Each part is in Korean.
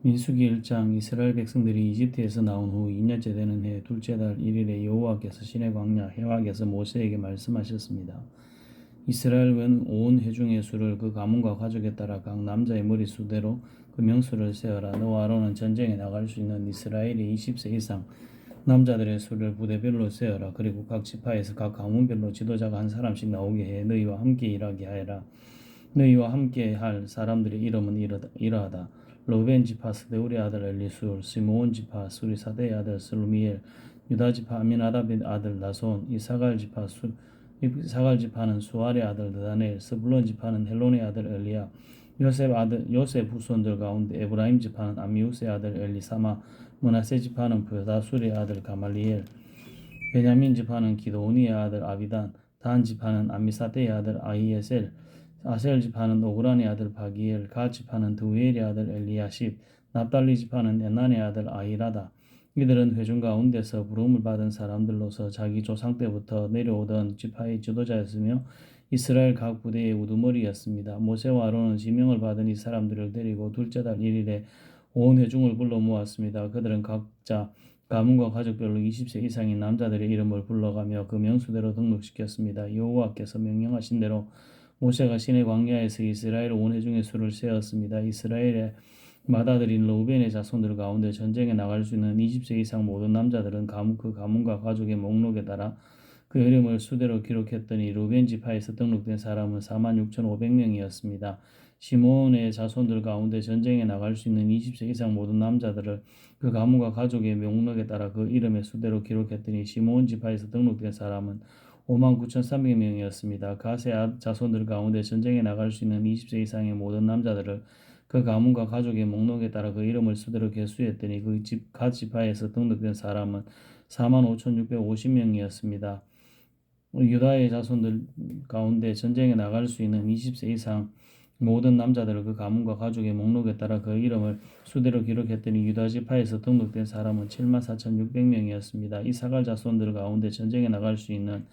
민수기 1장. 이스라엘 백성들이 이집트에서 나온 후 2년째 되는 해 둘째 달 1일에 여호와께서 시내 광야 해막에서 모세에게 말씀하셨습니다. 이스라엘은 온 회중의 수를 그 가문과 가족에 따라 각 남자의 머릿수대로 그 명수를 세어라. 너와 아론은 전쟁에 나갈 수 있는 이스라엘의 20세 이상 남자들의 수를 부대별로 세어라. 그리고 각 지파에서 각 가문별로 지도자가 한 사람씩 나오게 해 너희와 함께 일하게 하여라. 너희와 함께 할 사람들의 이름은 이러하다. 로벤 지파 스데울의 아들 엘리술, 시므온 지파 수리사대의 아들 슬루미엘, 유다 지파 아미나답의 아들 나손, 이사갈 지파는 수알의 아들 드다넬, 스불론 지파는 헬론의 아들 엘리야, 요셉 후손들 가운데 에브라임 지파는 암미우스의 아들 엘리사마, 므낫세 지파는 브다술의 아들 가말리엘, 베냐민 지파는 기도오니의 아들 아비단, 단 지파는 암미사대의 아들 아히에셀, 아셀 지파는 오그란의 아들 바기엘, 가 지파는 드우엘의 아들 엘리야십, 납달리 지파는 에난의 아들 아히라다. 이들은 회중 가운데서 부름을 받은 사람들로서 자기 조상 때부터 내려오던 지파의 지도자였으며 이스라엘 각 부대의 우두머리였습니다. 모세와 아론은 지명을 받은 이 사람들을 데리고 둘째 달 1일에 온 회중을 불러 모았습니다. 그들은 각자 가문과 가족별로 20세 이상인 남자들의 이름을 불러가며 그 명수대로 등록시켰습니다. 여호와께서 명령하신 대로 모세가 시내 광야에서 이스라엘 온 회중의 수를 세었습니다. 이스라엘의 맏아들인 르우벤의 자손들 가운데 전쟁에 나갈 수 있는 20세 이상 모든 남자들은 그 가문과 가족의 목록에 따라 그 이름을 수대로 기록했더니 르우벤 지파에서 등록된 사람은 46,500명이었습니다. 시몬의 자손들 가운데 전쟁에 나갈 수 있는 20세 이상 모든 남자들을 그 가문과 가족의 목록에 따라 그 이름의 수대로 기록했더니 시몬 지파에서 등록된 사람은 59,300명이었습니다. 가세 자손들 가운데 전쟁에 나갈 수 있는 20세 이상의 모든 남자들을 그 가문과 가족의 목록에 따라 그 이름을 수대로 계수했더니 각 지파에서 등록된 사람은 45,650명이었습니다. 유다의 자손들 가운데 전쟁에 나갈 수 있는 20세 이상 모든 남자들을 그 가문과 가족의 목록에 따라 그 이름을 수대로 기록했더니 유다 지파에서 등록된 사람은 74,600명이었습니다. 이사갈 자손들 가운데 전쟁에 나갈 수 있는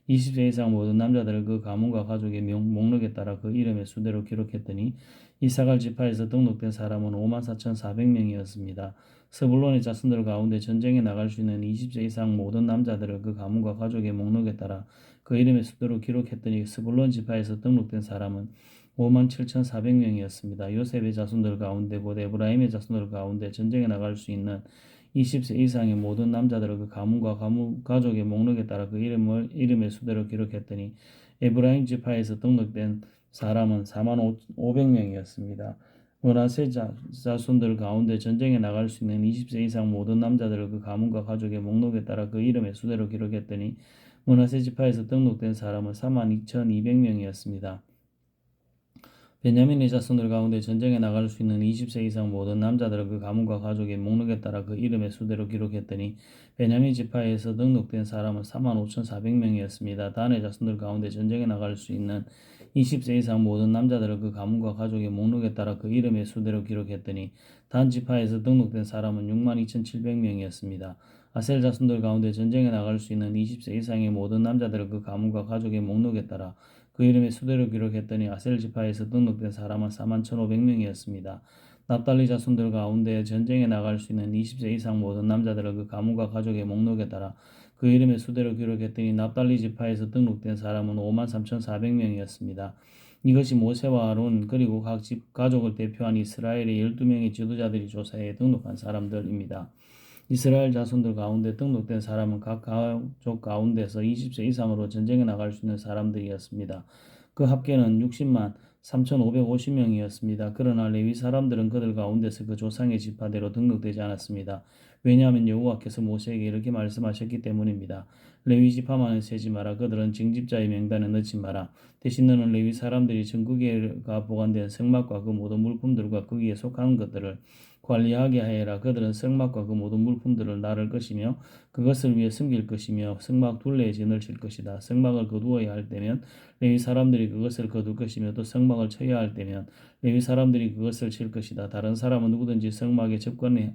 20세 이상 모든 남자들을 그 가문과 가족의 목록에 따라 그 이름의 수대로 기록했더니 이사갈 지파에서 등록된 사람은 54,400명이었습니다. 스불론의 자손들 가운데 전쟁에 나갈 수 있는 20세 이상 모든 남자들을 그 가문과 가족의 목록에 따라 그 이름의 수대로 기록했더니 스불론 지파에서 등록된 사람은 57,400명이었습니다. 요셉의 자손들 가운데 곧 에브라임의 자손들 가운데 전쟁에 나갈 수 있는 20세 이상의 모든 남자들을 그 가문과 가족의 목록에 따라 그 이름의 수대로 기록했더니 에브라임 지파에서 등록된 사람은 45,500명이었습니다. 므낫세 자손들 가운데 전쟁에 나갈 수 있는 20세 이상 모든 남자들을 그 가문과 가족의 목록에 따라 그 이름의 수대로 기록했더니 므낫세 지파에서 등록된 사람은 42,200명이었습니다. 베냐민의 자손들 가운데 전쟁에 나갈 수 있는 20세 이상 모든 남자들을 그 가문과 가족의 목록에 따라 그 이름의 수대로 기록했더니 베냐민 지파에서 등록된 사람은 45,400명이었습니다. 단의 자손들 가운데 전쟁에 나갈 수 있는 20세 이상 모든 남자들을 그 가문과 가족의 목록에 따라 그 이름의 수대로 기록했더니 단 지파에서 등록된 사람은 62,700명이었습니다. 아셀 자손들 가운데 전쟁에 나갈 수 있는 20세 이상의 모든 남자들을 그 가문과 가족의 목록에 따라 그 이름의 수대로 기록했더니 아셀 지파에서 등록된 사람은 41,500명이었습니다. 납달리 자손들 가운데 전쟁에 나갈 수 있는 20세 이상 모든 남자들을 그 가문과 가족의 목록에 따라 그 이름의 수대로 기록했더니 납달리 지파에서 등록된 사람은 53,400명이었습니다. 이것이 모세와 아론 그리고 각 집 가족을 대표한 이스라엘의 12명의 지도자들이 조사에 등록한 사람들입니다. 이스라엘 자손들 가운데 등록된 사람은 각 가족 가운데서 20세 이상으로 전쟁에 나갈 수 있는 사람들이었습니다. 그 합계는 60만 3,550명이었습니다. 그러나 레위 사람들은 그들 가운데서 그 조상의 지파대로 등록되지 않았습니다. 왜냐하면 여호와께서 모세에게 이렇게 말씀하셨기 때문입니다. 레위 지파만은 세지 마라. 그들은 징집자의 명단에 넣지 마라. 대신 너는 레위 사람들이 전국에가 보관된 성막과 그 모든 물품들과 거기에 속하는 것들을 관리하게 하여라. 그들은 성막과 그 모든 물품들을 나를 것이며 그것을 위해 섬길 것이며 성막 둘레에 진을 칠 것이다. 성막을 거두어야 할 때면 레위 사람들이 그것을 거둘 것이며 또 성막을 쳐야 할 때면 레위 사람들이 그것을 칠 것이다. 다른 사람은 누구든지 성막에 접근을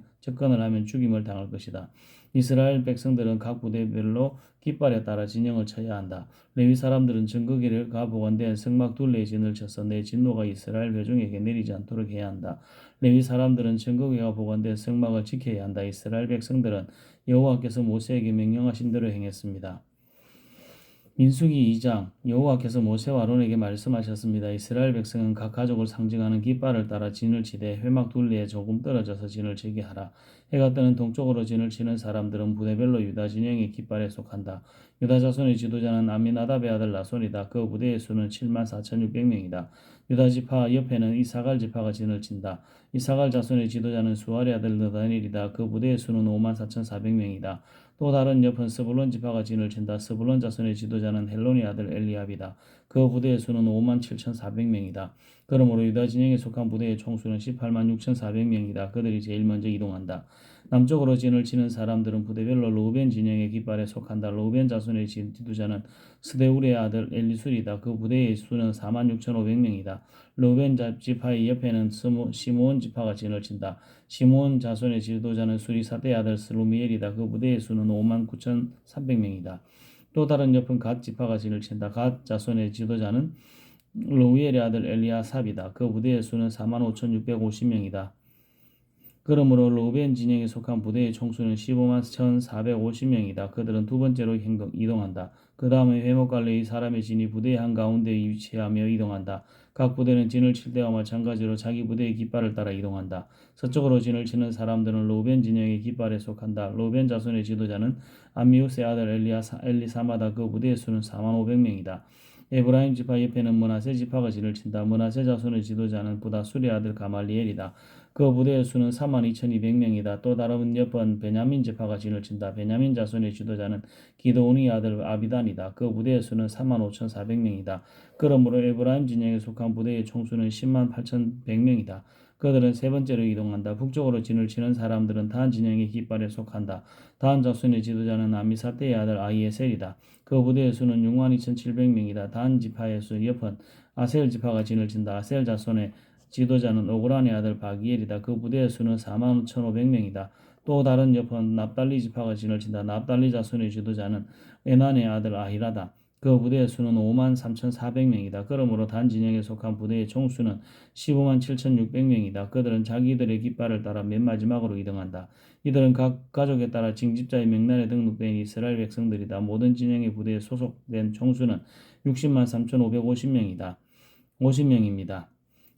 하면 죽임을 당할 것이다. 이스라엘 백성들은 각 부대별로 깃발에 따라 진영을 쳐야 한다. 레위 사람들은 증거기가 보관된 성막 둘레에 진을 쳐서 내 진노가 이스라엘 회중에게 내리지 않도록 해야 한다. 레위 사람들은 증거기가 보관된 성막을 지켜야 한다. 이스라엘 백성들은 여호와께서 모세에게 명령하신 대로 행했습니다. 민수기 2장 여호와께서 모세와 아론에게 말씀하셨습니다. 이스라엘 백성은 각 가족을 상징하는 깃발을 따라 진을 치되 회막 둘레에 조금 떨어져서 진을 치게 하라. 해가 뜨는 동쪽으로 진을 치는 사람들은 부대별로 유다 진영의 깃발에 속한다. 유다 자손의 지도자는 암미나답의 아들 나손이다. 그 부대의 수는 74,600명이다. 유다 지파 옆에는 이사갈 지파가 진을 친다. 이사갈 자손의 지도자는 수알의 아들 느다닐이다. 그 부대의 수는 54,400명이다. 또 다른 옆은 스불론 지파가 진을 친다. 스불론 자손의 지도자는 헬론의 아들 엘리압이다. 그 부대의 수는 57,400명이다. 그러므로 유다 진영에 속한 부대의 총수는 186,400명이다. 그들이 제일 먼저 이동한다. 남쪽으로 진을 치는 사람들은 부대별로 르우벤 진영의 깃발에 속한다. 르우벤 자손의 지도자는 스데울의 아들 엘리술이다. 그 부대의 수는 46,500명이다. 르우벤 지파의 옆에는 시므온 지파가 진을 친다. 시므온 자손의 지도자는 수리사대의 아들 슬루미엘이다. 그 부대의 수는 59,300명이다. 또 다른 옆은 갓 지파가 진을 친다. 갓 자손의 지도자는 로우엘의 아들 엘리아삽이다. 그 부대의 수는 45,650명이다. 그러므로 르우벤 진영에 속한 부대의 총수는 15만 1,450명이다. 그들은 두 번째로 이동한다. 그 다음에 회목갈래의 사람의 진이 부대의 한가운데에 위치하며 이동한다. 각 부대는 진을 칠 때와 마찬가지로 자기 부대의 깃발을 따라 이동한다. 서쪽으로 진을 치는 사람들은 르우벤 진영의 깃발에 속한다. 르우벤 자손의 지도자는 암미우스의 아들 엘리사마다. 그 부대의 수는 45,500명이다. 에브라임 지파 옆에는 므낫세 지파가 진을 친다. 므낫세 자손의 지도자는 부다술의 아들 가말리엘이다. 그 부대의 수는 42,200명이다. 또 다른 옆은 베냐민 지파가 진을 친다. 베냐민 자손의 지도자는 기드온의 아들 아비단이다. 그 부대의 수는 35,400명이다. 그러므로 에브라임 진영에 속한 부대의 총수는 10만 8,100명이다. 그들은 세 번째로 이동한다. 북쪽으로 진을 치는 사람들은 단 진영의 깃발에 속한다. 단 자손의 지도자는 아미사대의 아들 아이에셀이다. 그 부대의 수는 62,700명이다. 단 지파의 수 옆은 아셀 지파가 진을 친다. 아셀 자손의 지도자는 오그란의 아들 바기엘이다. 그 부대의 수는 41,500명이다. 또 다른 옆은 납달리 지파가 진을 친다. 납달리 자손의 지도자는 에난의 아들 아히라다. 그 부대의 수는 53,400명이다. 그러므로 단 진영에 속한 부대의 총수는 15만 7,600명이다. 그들은 자기들의 깃발을 따라 맨 마지막으로 이동한다. 이들은 각 가족에 따라 징집자의 명단에 등록된 이스라엘 백성들이다. 모든 진영의 부대에 소속된 총수는 60만 3,550명이다. 50명입니다.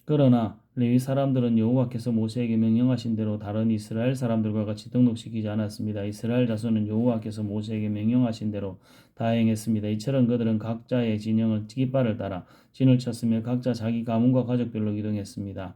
그러나 레위 사람들은 여호와께서 모세에게 명령하신 대로 다른 이스라엘 사람들과 같이 등록시키지 않았습니다. 이스라엘 자손은 여호와께서 모세에게 명령하신 대로 다 행했습니다. 이처럼 그들은 각자의 진영을 깃발을 따라 진을 쳤으며 각자 자기 가문과 가족별로 이동했습니다.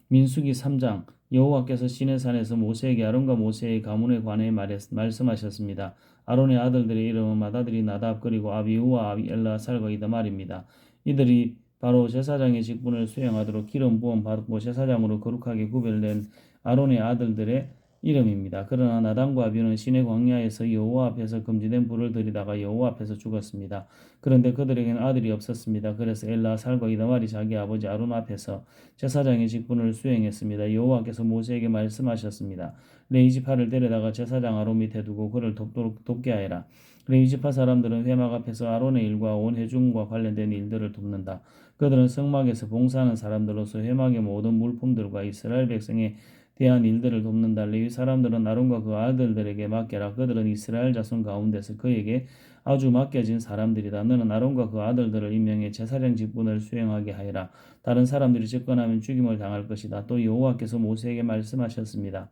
민수기 3장 여호와께서 시내산에서 모세에게 아론과 모세의 가문에 관해 말씀하셨습니다. 아론의 아들들의 이름은 맏아들이 나답 그리고 아비후와 엘라살과 이다말입니다. 이들이 바로 제사장의 직분을 수행하도록 기름 부음 받고 제사장으로 거룩하게 구별된 아론의 아들들의 이름입니다. 그러나 나단과 아비는 시내 광야에서 여호와 앞에서 금지된 불을 들이다가 여호와 앞에서 죽었습니다. 그런데 그들에게는 아들이 없었습니다. 그래서 엘라살과 이다말이 자기 아버지 아론 앞에서 제사장의 직분을 수행했습니다. 여호와께서 모세에게 말씀하셨습니다. 레위 지파를 데려다가 제사장 아론 밑에 두고 그를 돕게 하여라. 레위 지파 사람들은 회막 앞에서 아론의 일과 온 회중과 관련된 일들을 돕는다. 그들은 성막에서 봉사하는 사람들로서 회막의 모든 물품들과 이스라엘 백성에 대한 일들을 돕는다. 레위 사람들은 아론과 그 아들들에게 맡겨라. 그들은 이스라엘 자손 가운데서 그에게 아주 맡겨진 사람들이다. 너는 아론과 그 아들들을 임명해 제사장 직분을 수행하게 하여라. 다른 사람들이 접근하면 죽임을 당할 것이다. 또 여호와께서 모세에게 말씀하셨습니다.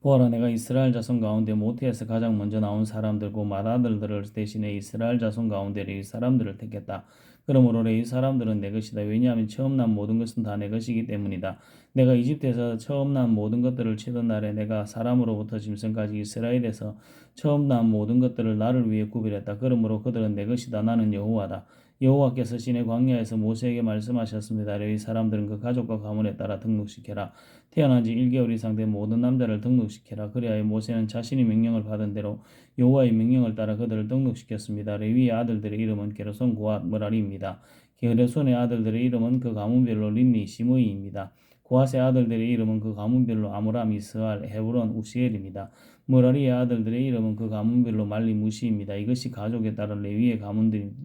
보아라, 내가 이스라엘 자손 가운데 모태에서 가장 먼저 나온 사람들고 맏아들들을 대신해 이스라엘 자손 가운데 레위 사람들을 택했다. 그러므로 레위 사람들은 내 것이다. 왜냐하면 처음 난 모든 것은 다 내 것이기 때문이다. 내가 이집트에서 처음 난 모든 것들을 치던 날에 내가 사람으로부터 짐승까지 이스라엘에서 처음 난 모든 것들을 나를 위해 구별했다. 그러므로 그들은 내 것이다. 나는 여호와다. 여호와께서 시내 광야에서 모세에게 말씀하셨습니다. 레위 사람들은 그 가족과 가문에 따라 등록시켜라. 태어난 지 1개월 이상 된 모든 남자를 등록시켜라. 그리하여 모세는 자신이 명령을 받은 대로 여호와의 명령을 따라 그들을 등록시켰습니다. 레위의 아들들의 이름은 게르손 고앗 므라리입니다. 게르손의 아들들의 이름은 그 가문별로 림니, 시므이입니다. 고핫의 아들들의 이름은 그 가문별로 아므람, 이스할, 헤브론, 우시엘입니다. 머라리의 아들들의 이름은 그 가문별로 말리, 무시입니다. 이것이 가족에 따른 레위의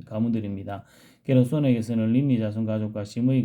가문들입니다. 게르손에게서는 림니 자손 가족과 시므이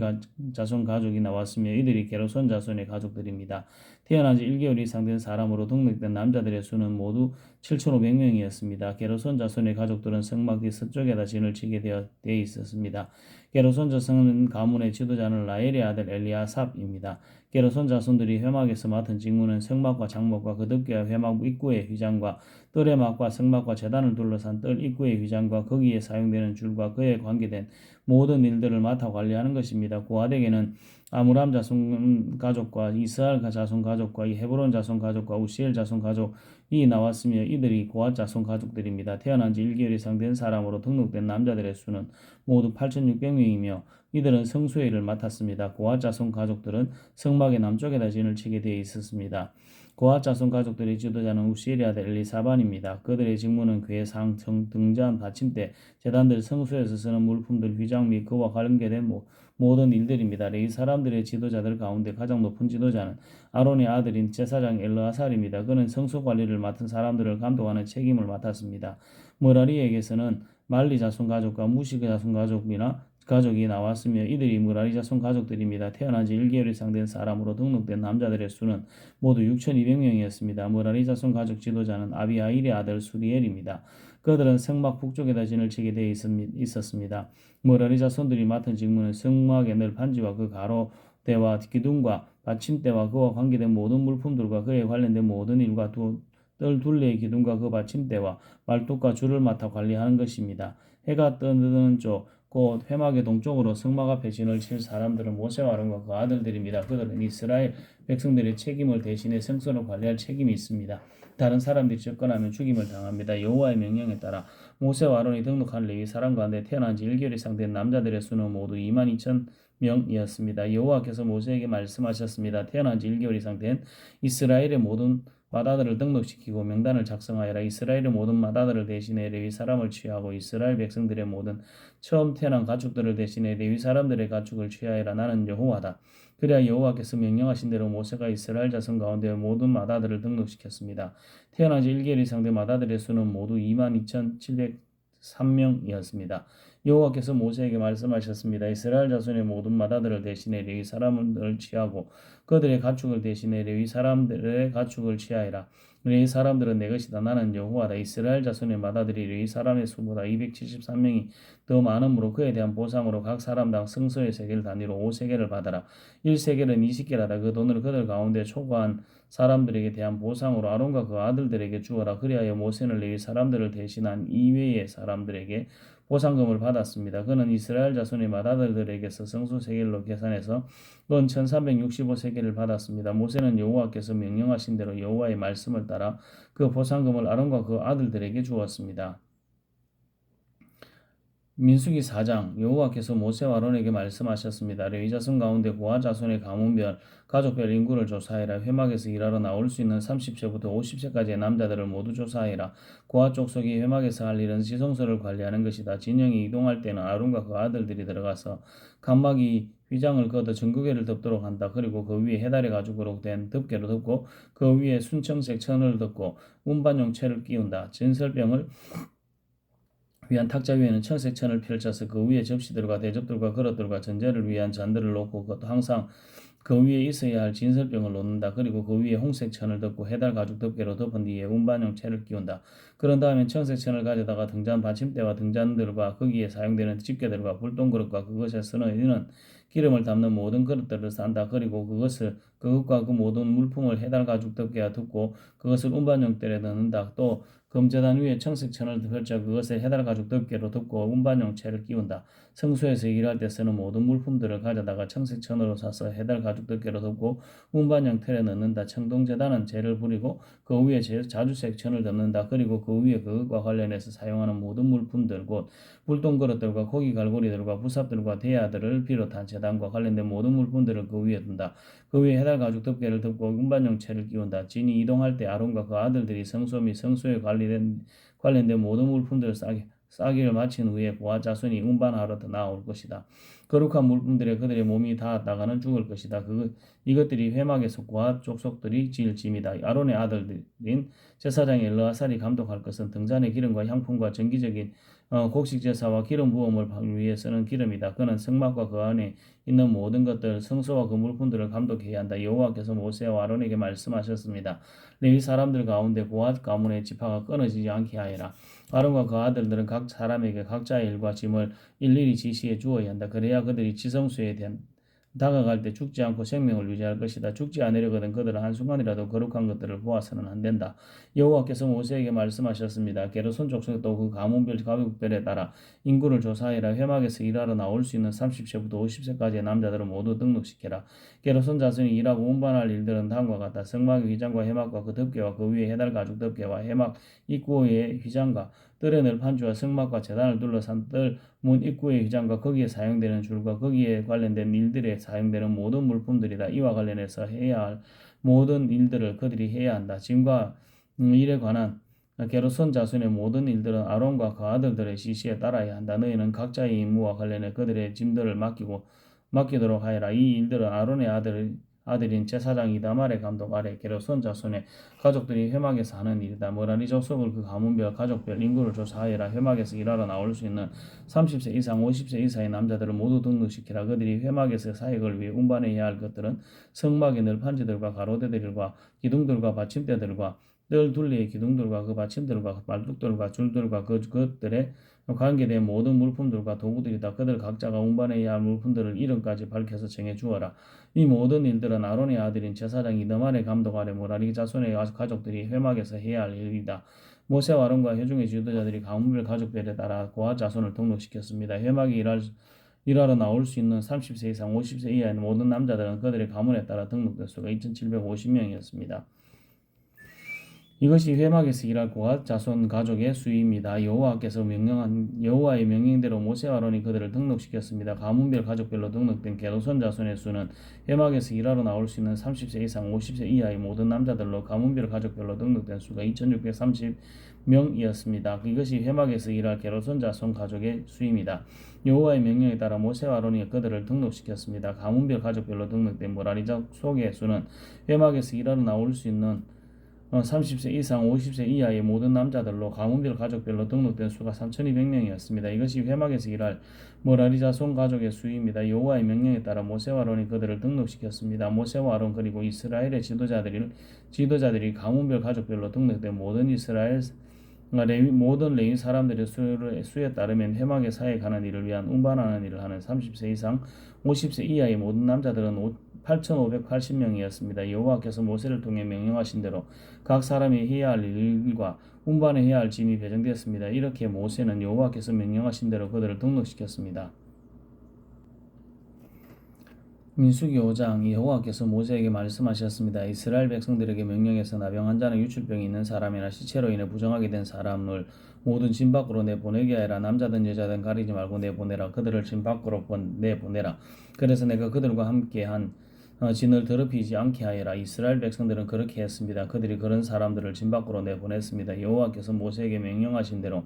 자손 가족이 나왔으며 이들이 게르손 자손의 가족들입니다. 태어난 지 1개월 이상 된 사람으로 등록된 남자들의 수는 모두 7,500명이었습니다. 게르손 자손의 가족들은 성막 뒤 서쪽에다 진을 치게 되어 있었습니다. 게르손 자손 가문의 지도자는 라엘의 아들 엘리아삽입니다. 게르손 자손들이 회막에서 맡은 직무는 성막과 장목과 그 덮개와 회막 입구의 휘장과 뜰의 막과 성막과 제단을 둘러싼 뜰 입구의 휘장과 거기에 사용되는 줄과 그에 관계된 모든 일들을 맡아 관리하는 것입니다. 고아덱에는 아므람 자손 가족과 이스할 자손 가족과 헤브론 자손 가족과 우시엘 자손 가족이 나왔으며 이들이 고앗 자손 가족들입니다. 태어난 지 1개월 이상 된 사람으로 등록된 남자들의 수는 모두 8,600명이며 이들은 성소의 일을 맡았습니다. 고앗 자손 가족들은 성막의 남쪽에다 진을 치게 되어 있었습니다. 고앗 자손 가족들의 지도자는 우시엘의 아들 엘리사반입니다. 그들의 직무는 궤상, 등잔, 받침대, 제단들, 성소에서 쓰는 물품들, 휘장 및 그와 관계된 모든 일들입니다. 레위 사람들의 지도자들 가운데 가장 높은 지도자는 아론의 아들인 제사장 엘르아살입니다. 그는 성소 관리를 맡은 사람들을 감독하는 책임을 맡았습니다. 머라리에게서는 말리 자손 가족과 무시 자손 가족이 나왔으며 이들이 무라리 자손 가족들입니다. 태어난 지 1개월 이상 된 사람으로 등록된 남자들의 수는 모두 6,200명이었습니다. 무라리 자손 가족 지도자는 아비아일의 아들 수리엘입니다. 그들은 성막 북쪽에다 진을 치게 되어 있었습니다. 무라리 자손들이 맡은 직무는 성막의 널판지와 그 가로대와 기둥과 받침대와 그와 관계된 모든 물품들과 그에 관련된 모든 일과 뜰 둘레의 기둥과 그 받침대와 말뚝과 줄을 맡아 관리하는 것입니다. 해가 뜨는 쪽 곧 회막의 동쪽으로 성막 앞에 진을 칠 사람들은 모세와 아론과 그 아들들입니다. 그들은 이스라엘 백성들의 책임을 대신해 성소를 관리할 책임이 있습니다. 다른 사람들이 접근하면 죽임을 당합니다. 여호와의 명령에 따라 모세와 아론이 등록한 레위 사람 가운데 태어난 지 1개월 이상 된 남자들의 수는 모두 22,000명이었습니다. 여호와께서 모세에게 말씀하셨습니다. 태어난 지 1개월 이상 된 이스라엘의 모든 마다들을 등록시키고 명단을 작성하여라. 이스라엘의 모든 마다들을 대신해 레위 사람을 취하고 이스라엘 백성들의 모든 처음 태어난 가축들을 대신해 레위 사람들의 가축을 취하여라. 나는 여호와다. 그래야 여호와께서 명령하신 대로 모세가 이스라엘 자손 가운데 모든 마다들을 등록시켰습니다. 태어난 지 1개월 이상 된 마다들의 수는 모두 22,703명이었습니다. 여호와께서 모세에게 말씀하셨습니다. 이스라엘 자손의 모든 마다들을 대신해 레위 사람을 취하고 그들의 가축을 대신해 레위 사람들의 가축을 취하여라. 레위 사람들은 내 것이다. 나는 여호와다. 이스라엘 자손의 마다들이 레위 사람의 수보다 273명이 더 많으므로 그에 대한 보상으로 각 사람당 성소의 세겔 단위로 5세겔을 받아라. 1세겔은 20개라다. 그 돈을 그들 가운데 초과한 사람들에게 대한 보상으로 아론과 그 아들들에게 주어라. 그리하여 모세는 레위 사람들을 대신한 이외의 사람들에게 보상금을 받았습니다. 그는 이스라엘 자손의 맏아들들에게서 성소 세겔로 계산해서 돈 1365세겔을 받았습니다. 모세는 여호와께서 명령하신 대로 여호와의 말씀을 따라 그 보상금을 아론과 그 아들들에게 주었습니다. 민수기 4장 여호와께서 모세와 아론에게 말씀하셨습니다. 레위 자손 가운데 고아 자손의 가문별 가족별 인구를 조사해라. 회막에서 일하러 나올 수 있는 30세부터 50세까지의 남자들을 모두 조사해라. 고아 족속이 회막에서 할 일은 지성소를 관리하는 것이다. 진영이 이동할 때는 아론과 그 아들들이 들어가서 칸막이 휘장을 걷어 전구개를 덮도록 한다. 그리고 그 위에 해달의 가죽으로 된 덮개로 덮고 그 위에 순청색 천을 덮고 운반용 채를 끼운다. 진설병을 위한 탁자 위에는 청색 천을 펼쳐서 그 위에 접시들과 대접들과 그릇들과 전제를 위한 잔들을 놓고 그것도 항상 그 위에 있어야 할 진설병을 놓는다. 그리고 그 위에 홍색 천을 덮고 해달 가죽 덮개로 덮은 뒤에 운반용 채를 끼운다. 그런 다음에 청색 천을 가져다가 등잔 받침대와 등잔들과 거기에 사용되는 집게들과 불똥그릇과 그것에 쓰는 기름을 담는 모든 그릇들을 싼다. 그리고 그것과 그 모든 물품을 해달 가죽 덮개와 덮고 그것을 운반용 때에 넣는다. 또 금제단 위에 청색 천을 펼쳐 그것을 해달 가죽 덮개로 덮고 운반용 채를 끼운다. 성소에서 일할 때 쓰는 모든 물품들을 가져다가 청색 천으로 사서 해달 가죽 덮개로 덮고 운반용 틀에 넣는다. 청동제단은 재를 부리고 그 위에 자주색 천을 덮는다. 그리고 그 위에 그것과 관련해서 사용하는 모든 물품들 곧 불똥그릇들과 고기 갈고리들과 부삽들과 대야들을 비롯한 제단과 관련된 모든 물품들을 그 위에 둔다. 그 위에 해달 가죽 덮개를 덮고 운반용 채를 끼운다. 진이 이동할 때 아론과 그 아들들이 성소 및 성소에 관련된 모든 물품들을 싸기를 마친 후에 그와 자손이 운반하러 더 나올 것이다. 거룩한 물품들에 그들의 몸이 닿았다가는 죽을 것이다. 이것들이 회막에서 그와 족속들이 지을 짐이다. 아론의 아들들인 제사장의 엘르아살이 감독할 것은 등잔의 기름과 향품과 정기적인 곡식 제사와 기름 부음을 위해 쓰는 기름이다. 그는 성막과 그 안에 있는 모든 것들, 성소와 그 물품들을 감독해야 한다. 여호와께서 모세와 아론에게 말씀하셨습니다. 레위 사람들 가운데 고앗 가문의 지파가 끊어지지 않게 하여라. 아론과 그 아들들은 각 사람에게 각자의 일과 짐을 일일이 지시해 주어야 한다. 그래야 그들이 지성소에 다가갈 때 죽지 않고 생명을 유지할 것이다. 죽지 않으려거든 그들은 한순간이라도 거룩한 것들을 보아서는 안 된다. 여호와께서 모세에게 말씀하셨습니다. 게르손 족속도 그 가문별 가족별에 따라 인구를 조사하여라. 회막에서 일하러 나올 수 있는 30세부터 50세까지의 남자들을 모두 등록시켜라. 게르손 자손이 일하고 운반할 일들은 다음과 같다. 성막의 휘장과 해막과 그 덮개와 그 위에 해달 가죽 덮개와 해막 입구의 휘장과 뜰의 널판주와 성막과 제단을 둘러싼 뜰 문 입구의 휘장과 거기에 사용되는 줄과 거기에 관련된 일들에 사용되는 모든 물품들이다. 이와 관련해서 해야 할 모든 일들을 그들이 해야 한다. 짐과 일에 관한 게르손 자손의 모든 일들은 아론과 그 아들들의 지시에 따라야 한다. 너희는 각자의 임무와 관련해 그들의 짐들을 맡기도록 하여라. 이 일들은 아론의 아들인 제사장 이다말의 감독 아래 게르손 자손의 가족들이 회막에서 하는 일이다. 모라리 족속을 그 가문별 가족별 인구를 조사하여라. 회막에서 일하러 나올 수 있는 30세 이상 50세 이상의 남자들을 모두 등록시키라. 그들이 회막에서 사역을 위해 운반해야 할 것들은 성막의 널판지들과 가로대들과 기둥들과 받침대들과 뜰 둘레의 기둥들과 그 받침들과 말뚝들과 줄들과 그것들의 관계된 모든 물품들과 도구들이다. 그들 각자가 운반해야 할 물품들을 이름까지 밝혀서 정해 주어라. 이 모든 일들은 아론의 아들인 제사장 이드만의 감독 아래 모라리 자손의 가족들이 회막에서 해야 할 일이다. 모세와 아론과 회중의 지도자들이 가문별 가족별에 따라 고아 자손을 등록시켰습니다. 회막에 일하러 나올 수 있는 30세 이상 50세 이하의 모든 남자들은 그들의 가문에 따라 등록된 수가 2,750명이었습니다. 이것이 회막에서 일할 고앗 자손 가족의 수입니다. 여호와의 명령대로 모세와 아론이 그들을 등록시켰습니다. 가문별 가족별로 등록된 게르손 자손의 수는 회막에서 일하러 나올 수 있는 30세 이상 50세 이하의 모든 남자들로 가문별 가족별로 등록된 수가 2,630명이었습니다. 이것이 회막에서 일할 게르손 자손 가족의 수입니다. 여호와의 명령에 따라 모세와 아론이 그들을 등록시켰습니다. 가문별 가족별로 등록된 모라리 족속의 수는 회막에서 일하러 나올 수 있는 30세 이상 50세 이하의 모든 남자들로 가문별 가족별로 등록된 수가 3,200명이었습니다. 이것이 회막에서 일할 모라리 자손 가족의 수입니다. 여호와의 명령에 따라 모세와 아론이 그들을 등록시켰습니다. 모세와 아론 그리고 이스라엘의 지도자들이 가문별 가족별로 등록된 모든 모든 레위 사람들의 수에 따르면 회막의 사역하는 일을 위한 운반하는 일을 하는 30세 이상 50세 이하의 모든 남자들은 8,580명이었습니다. 여호와께서 모세를 통해 명령하신 대로 각 사람이 해야 할 일과 운반해야 할 짐이 배정되었습니다. 이렇게 모세는 여호와께서 명령하신 대로 그들을 등록시켰습니다. 민수기 5장 여호와께서 모세에게 말씀하셨습니다. 이스라엘 백성들에게 명령해서 나병 환자나 유출병이 있는 사람이나 시체로 인해 부정하게 된 사람을 모든 진 밖으로 내보내게 하여라. 남자든 여자든 가리지 말고 내보내라. 그들을 진 밖으로 내보내라. 그래서 내가 그들과 함께한 진을 더럽히지 않게 하여라. 이스라엘 백성들은 그렇게 했습니다. 그들이 그런 사람들을 진 밖으로 내보냈습니다. 여호와께서 모세에게 명령하신 대로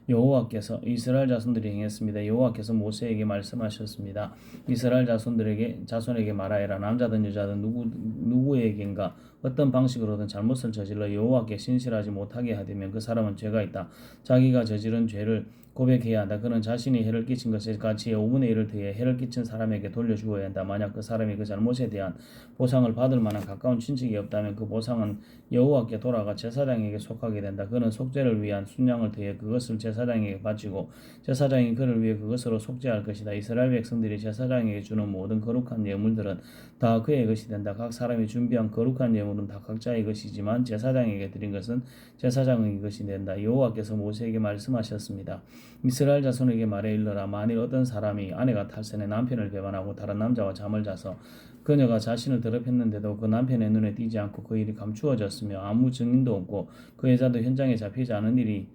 여호와께서 이스라엘 자손들이 행했습니다. 여호와께서 모세에게 말씀하셨습니다. 이스라엘 자손에게 말하여라. 남자든 여자든 누구에겐가 어떤 방식으로든 잘못을 저질러 여호와께 신실하지 못하게 하되면 그 사람은 죄가 있다. 자기가 저지른 죄를 고백해야 한다. 그는 자신이 해를 끼친 것에 가치의 5분의 1을 더해 해를 끼친 사람에게 돌려주어야 한다. 만약 그 사람이 그 잘못에 대한 보상을 받을 만한 가까운 친척이 없다면 그 보상은 여호와께 돌아가 제사장에게 속하게 된다. 그는 속죄를 위한 순양을 더해 그것을 제사장에게 바치고 제사장이 그를 위해 그것으로 속죄할 것이다. 이스라엘 백성들이 제사장에게 주는 모든 거룩한 예물들은 다 그의 것이 된다. 각 사람이 준비한 거룩한 예물은 다 각자의 것이지만 제사장에게 드린 것은 제사장의 것이 된다. 여호와께서 모세에게 말씀하셨습니다. 이스라엘 자손에게 말해 일러라. 만일 어떤 사람이 아내가 탈선해 남편을 배반하고 다른 남자와 잠을 자서 그녀가 자신을 더럽혔는데도 그 남편의 눈에 띄지 않고 그 일이 감추어졌으며 아무 증인도 없고 그 여자도 현장에 잡히지 않은 일이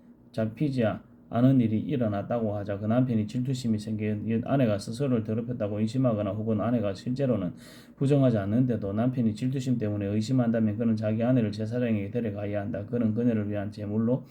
일어났다고 하자. 그 남편이 질투심이 생겨 아내가 스스로를 더럽혔다고 의심하거나 혹은 아내가 실제로는 부정하지 않는데도 남편이 질투심 때문에 의심한다면 그는 자기 아내를 제사장에게 데려가야 한다. 그는 그녀를 위한 제물로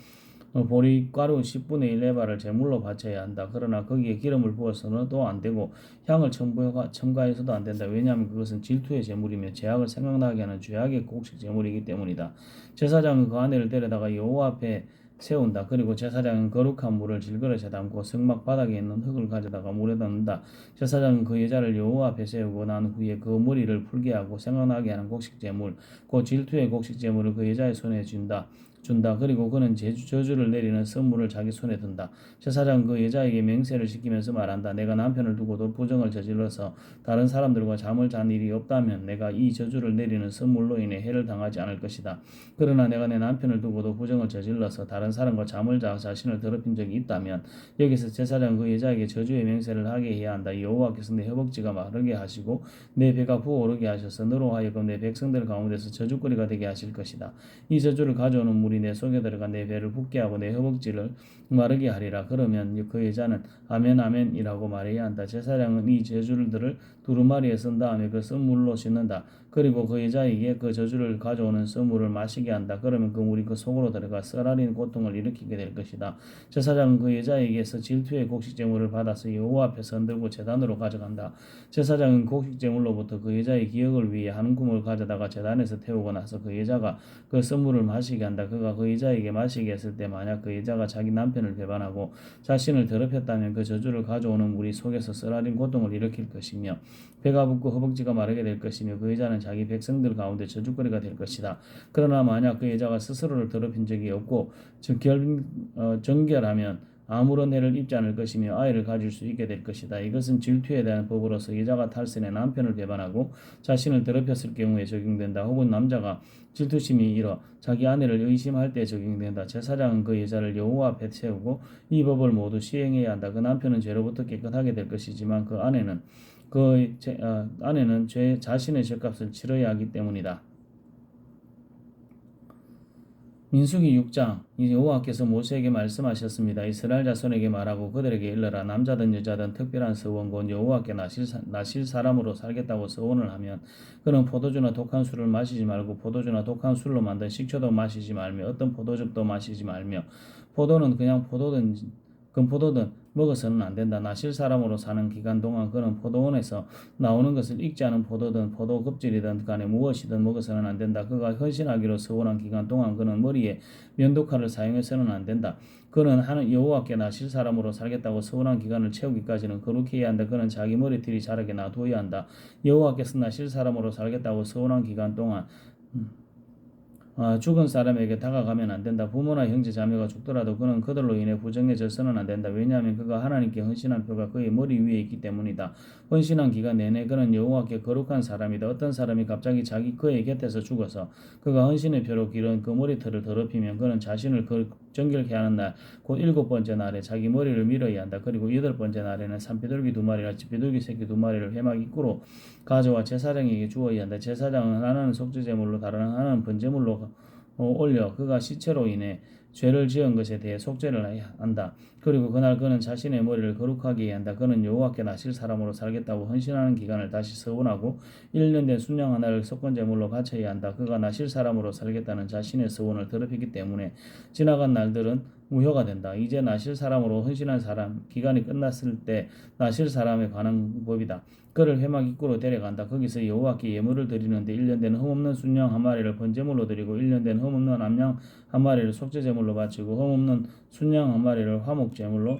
보리가루 10분의 1 에바를 제물로 바쳐야 한다. 그러나 거기에 기름을 부어서는 또 안 되고 향을 첨가해서도 안 된다. 왜냐하면 그것은 질투의 제물이며 죄악을 생각나게 하는 죄악의 곡식 제물이기 때문이다. 제사장은 그 아내를 데려다가 여호와 앞에 세운다. 그리고 제사장은 거룩한 물을 질그릇에 담고 성막 바닥에 있는 흙을 가져다가 물에 넣는다. 제사장은 그 여자를 여호와 앞에 세우고 난 후에 그 머리를 풀게 하고 생각나게 하는 곡식 제물, 그 질투의 곡식 제물을 그 여자의 손에 준다. 그리고 그는 저주를 내리는 선물을 자기 손에 든다. 제사장 그 여자에게 맹세를 시키면서 말한다. 내가 남편을 두고도 부정을 저질러서 다른 사람들과 잠을 잔 일이 없다면 내가 이 저주를 내리는 선물로 인해 해를 당하지 않을 것이다. 그러나 내가 내 남편을 두고도 부정을 저질러서 다른 사람과 잠을 자 자신을 더럽힌 적이 있다면 여기서 제사장 그 여자에게 저주의 맹세를 하게 해야 한다. 여호와께서 내 허벅지가 마르게 하시고 내 배가 부어오르게 하셔서 너로 하여금 내 백성들 가운데서 저주거리가 되게 하실 것이다. 이 저주를 가져오는 물이 내 속에 들어가 내 배를 붓게 하고 내 허벅지를 마르게 하리라. 그러면 그 여자는 아멘 아멘이라고 말해야 한다. 제사장은 이 저주들을 두루마리에 쓴 다음에 그 쓴물로 씻는다. 그리고 그 여자에게 그 저주를 가져오는 쓴물을 마시게 한다. 그러면 그 물이 그 속으로 들어가 썰어린 고통을 일으키게 될 것이다. 제사장은 그 여자에게서 질투의 곡식제물을 받아서 여호와 앞에 흔들고 제단으로 가져간다. 제사장은 곡식제물로부터 그 여자의 기억을 위해 한 구멍을 가져다가 제단에서 태우고 나서 그 여자가 그 쓴물을 마시게 한다. 그가 그 여자에게 마시게 했을 때 만약 그 여자가 자기 남편을 배반하고 자신을 더럽혔다면 그 저주를 가져오는 물이 속에서 썰어린 고통을 일으킬 것이며 배가 붓고 허벅지가 마르게 될 것이며 그 여자는 자기 백성들 가운데 저주거리가 될 것이다. 그러나 만약 그 여자가 스스로를 더럽힌 적이 없고 정결하면 아무런 해를 입지 않을 것이며 아이를 가질 수 있게 될 것이다. 이것은 질투에 대한 법으로서 여자가 탈선해 남편을 배반하고 자신을 더럽혔을 경우에 적용된다. 혹은 남자가 질투심이 일어 자기 아내를 의심할 때 적용된다. 제사장은 그 여자를 여호와 앞에 세우고 이 법을 모두 시행해야 한다. 그 남편은 죄로부터 깨끗하게 될 것이지만 그 아내는 죄 자신의 죄값을 치러야 하기 때문이다. 민수기 6장 여호와께서 모세에게 말씀하셨습니다. 이스라엘 자손에게 말하고 그들에게 일러라. 남자든 여자든 특별한 서원 곧 여호와께 나실 사람으로 살겠다고 서원을 하면 그는 포도주나 독한 술을 마시지 말고 포도주나 독한 술로 만든 식초도 마시지 말며 어떤 포도즙도 마시지 말며 포도는 그냥 포도든 금포도든 먹어서는 안 된다. 나실 사람으로 사는 기간 동안 그는 포도원에서 나오는 것을 익지 않은 포도든 포도 껍질이든 간에 무엇이든 먹어서는 안 된다. 그가 헌신하기로 서원한 기간 동안 그는 머리에 면도칼을 사용해서는 안 된다. 그는 여호와께 나실 사람으로 살겠다고 서원한 기간을 채우기까지는 거룩히 해야 한다. 그는 자기 머리털이 자라게 놔두어야 한다. 여호와께서 나실 사람으로 살겠다고 서원한 기간 동안 죽은 사람에게 다가가면 안 된다. 부모나 형제 자매가 죽더라도 그는 그들로 인해 부정해져서는 안 된다. 왜냐하면 그가 하나님께 헌신한 표가 그의 머리 위에 있기 때문이다. 헌신한 기간 내내 그는 여호와께 거룩한 사람이다. 어떤 사람이 갑자기 그의 곁에서 죽어서 그가 헌신의 표로 기른 그 머리털을 더럽히면 그는 자신을 정결케 하는 날, 곧 7번째 날에 자기 머리를 밀어야 한다. 그리고 8번째 날에는 산비둘기 2마리나 비둘기 새끼 2마리를 회막 입구로 가져와 제사장에게 주어야 한다. 제사장은 하나는 속죄제물로 다른 하나는 번제물로 올려 그가 시체로 인해 죄를 지은 것에 대해 속죄를 한다. 그리고 그날 그는 자신의 머리를 거룩하게 해야 한다. 그는 여호와께 나실 사람으로 살겠다고 헌신하는 기간을 다시 서원하고 1년 된 순양 하나를 속건제물로 바쳐야 한다. 그가 나실 사람으로 살겠다는 자신의 서원을 더럽히기 때문에 지나간 날들은 무효가 된다. 이제 나실 사람으로 헌신한 사람 기간이 끝났을 때 나실 사람에 관한 법이다. 그를 회막 입구로 데려간다. 거기서 여호와께 예물을 드리는데 1년 된 흠없는 순양 한 마리를 번제물로 드리고 1년 된 흠없는 암양 한 마리를 속죄제물로 바치고 흠없는 순양 한 마리를 화목제물로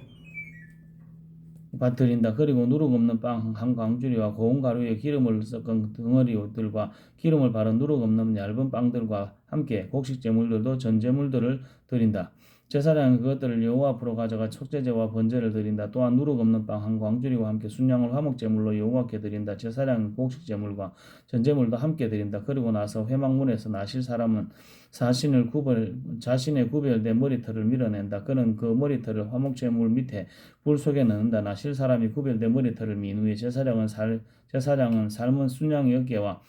드린다. 그리고 누룩 없는 빵 한 광주리와 고운 가루에 기름을 섞은 덩어리들과 기름을 바른 누룩 없는 얇은 빵들과 함께 곡식제물들도 전제물들을 드린다. 제사장은 그것들을 여호와 앞으로 가져가 속죄제와 번제를 드린다. 또한 누룩 없는 빵 한 광주리와 함께 순양을 화목제물로 여호와께 드린다. 제사장은 곡식제물과 전제물도 함께 드린다. 그리고 나서 회막문에서 나실 사람은 자신의 구별된 머리털을 밀어낸다. 그는 그 머리털을 화목제물 밑에 불 속에 넣는다. 나실 사람이 구별된 머리털을 민 후에 제사장은 삶은 순양의 어깨와